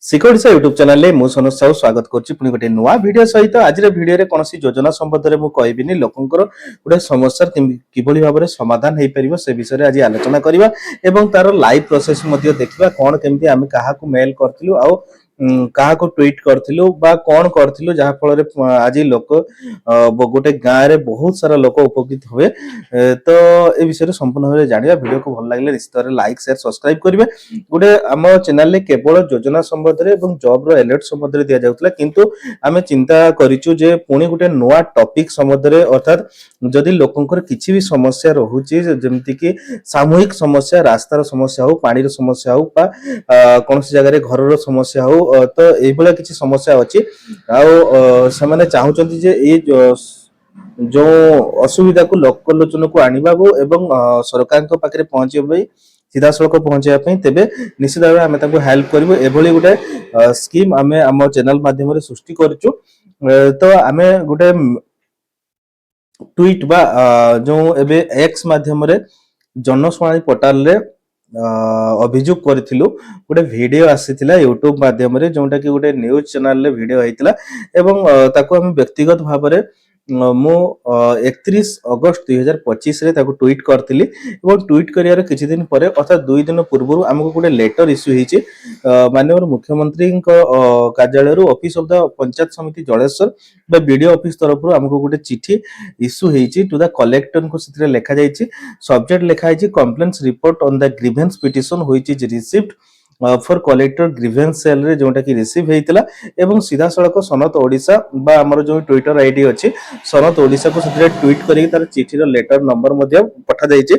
Security YouTube channel में मु सनोज साहू स्वागत करुच्ची पुणी गोटे नुआ वीडियो सहित आज वीडियो कौन योजना संबंध में मुझे लोकंर गोटे समस्या किभली भाव में समाधान हो पार से विषय में आज आलोचना करवा एवं तार लाइव प्रोसेस देखा कौन केमती आम क्या मेल करूँ आ क्या ट्वीट करूँ कौन करूँ जहाँफल आज लोक गोटे गाँव में बहुत सारा लोक उपकृत हुए तो ये विषय संपूर्ण भाव जाना वीडियो को भल लगे निश्चित भाव लाइक शेयर सब्सक्राइब करेंगे गोटे आम चैनल में केवल योजना संबंध में जॉब रो अलर्ट संबंध में दि जाउतला किंतु आमे चिंता करिचु जे पुणी गोटे नुआ टॉपिक संबंध में अर्थात जदि लोकंकर किछि भी समस्या रहुची जेमति कि सामूहिक समस्या रास्तार समस्या हो पानी समस्या हो बा कौन जगह घर समस्या हो तो ये किसी समस्या अच्छी आने चाहते जे ये जो असुविधा को लोकलोचन को आनिबा एवं सरकार पाखे पहुंचे सीधा सड़क पहुंचाई तेबे निश्चित भाव आम हेल्प करूँ एभली गोटे स्कीम आम आम चैनल माध्यम सृष्टि करूँ तो आम गोटे ट्वीट बा जो एबे एक्स माध्यम जनशुणाणी पोर्टाल रे अभियोग करिथिलु गोटे वीडियो आसीथिला यूट्यूब माध्यम जोटा कि गोटे न्यूज चैनल रे वीडियो आइतिला एवं ताको हम व्यक्तिगत भाव में मु 31 अगस्त 2025 रे ताको ट्वीट करथिली एवं ट्वीट करियार किछि दिन परे अर्थात 2 दिन पूर्व हमको गोटे लेटर इश्यू हिची माननीय मुख्यमंत्री कार्यालय ऑफिस ऑफ द पंचायत समिति जलेश्वर बा बीडीओ ऑफिस तरफ हमको गोटे चिठी इश्यू हिची टू द कलेक्टर को सिथरे लेखा जायछि सब्जेक्ट लेखा हिची complaints report on the grievance petition which is received for collector grievance cell रे जोटा कि रिसीव हेतिला एवं सीधा सड़क सनत ओडिशा बा हमर जो ट्विटर आईडी अछि सनत ओडिशा को सेते ट्वीट करी तार चिठी रो लेटर नंबर मध्ये पठा जायछि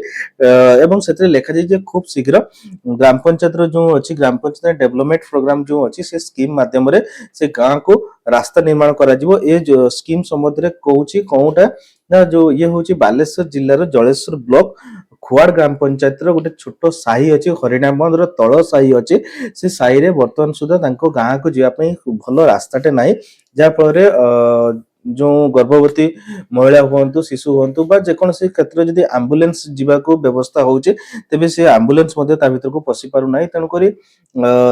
एवं सेते लेखा जाय जे खूब शीघ्र ग्राम पंचायत रो जो अछि ग्राम पंचायत डेवलपमेंट प्रोग्राम जो अछि से स्कीम माध्यम रे से गां को रास्ता निर्माण करा जिवो ए जो स्कीम संबंध रे कहूछि कोउटा ना जो ये होछि बालेश्वर जिल्ला रो जलेश्वर ब्लॉक खुआड़ ग्राम पंचायत रो गोटे छोट साही अछि हरिणामंद रो तळ साही अछि से साही रे वर्तमान सुधा तांको गां को जिया पई भलो रास्ताटे नाही जा फଳରେ जो गर्भवती महिला हुंतु शिशु हुंतु बा जेकोनसी क्षेत्र जदि एम्बुलेंस जीवा को व्यवस्था होउचे तेबे से एम्बुलेंस मध्ये ता भीतर को पसी पारु नाही तन करी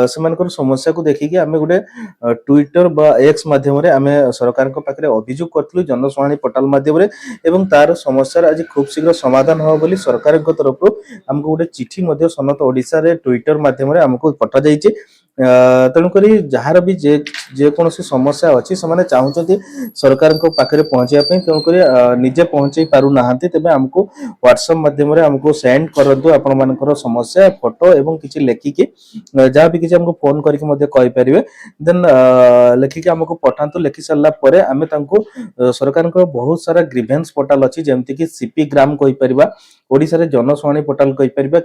सेमानकर समस्या को देखि कि हमें गोटे ट्विटर बा एक्स माध्यम रे हमें सरकार को पाखरे अभियोग करथलु जनशुणाणी पोर्टल माध्यम रे एवं तार समस्या आज खूब शीघ्र समाधान हो बोली सरकार को तरफ हमको गोटे चिठी मध्ये सनत ओडिशा रे ट्विटर माध्यम रे हमको पठा जायछि तेणुक जार भी जेकोसी समस्या अच्छी से चाहते सरकार पाखे पहुंचा तेणुक निजे पहुंचे पार ना तेज आमको व्हाट्सएप माध्यम आमको सेंड करूँ आपण मान समस्या फोटो एवं किसी लेखिकी जहाँ भी किसी हमको फोन करके देन लेखिकी आमको पठातु लिखि सारापर आम सरकार बहुत सारा ग्रीवेंस पोर्टाल अच्छी जमती कि सीपी ग्राम कहीपर ओडिशा रे जनशुणाणी पोर्टाल कहीपर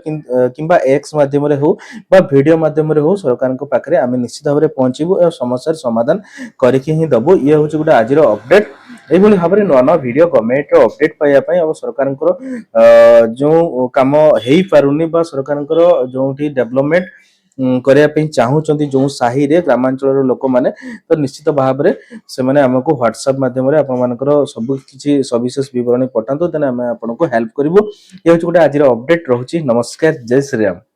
किंबा एक्स माध्यम हो बा वीडियो माध्यम हो सरकार पाखे आम निश्चित भाव में पहुंचू समस्या समाधान करके ही दबु ये हूँ गोटे आज अपडेट यही भाव में नुआ नुआ वीडियो गवर्नमेंट अपडेट पाइबापी और सरकार जो कम हो पारुनी बा सरकार जो डेवलपमेंट करने चाहूँगी जो साही रे ग्रामांचल लोक मैंने तो निश्चित भाव में से आमको व्हाट्सएप माध्यम सब किसी सविशेष विवरणी पठातु देन आम आपको हेल्प करूँ ये हूँ गोटे आज अपडेट रोचे नमस्कार जय श्री राम।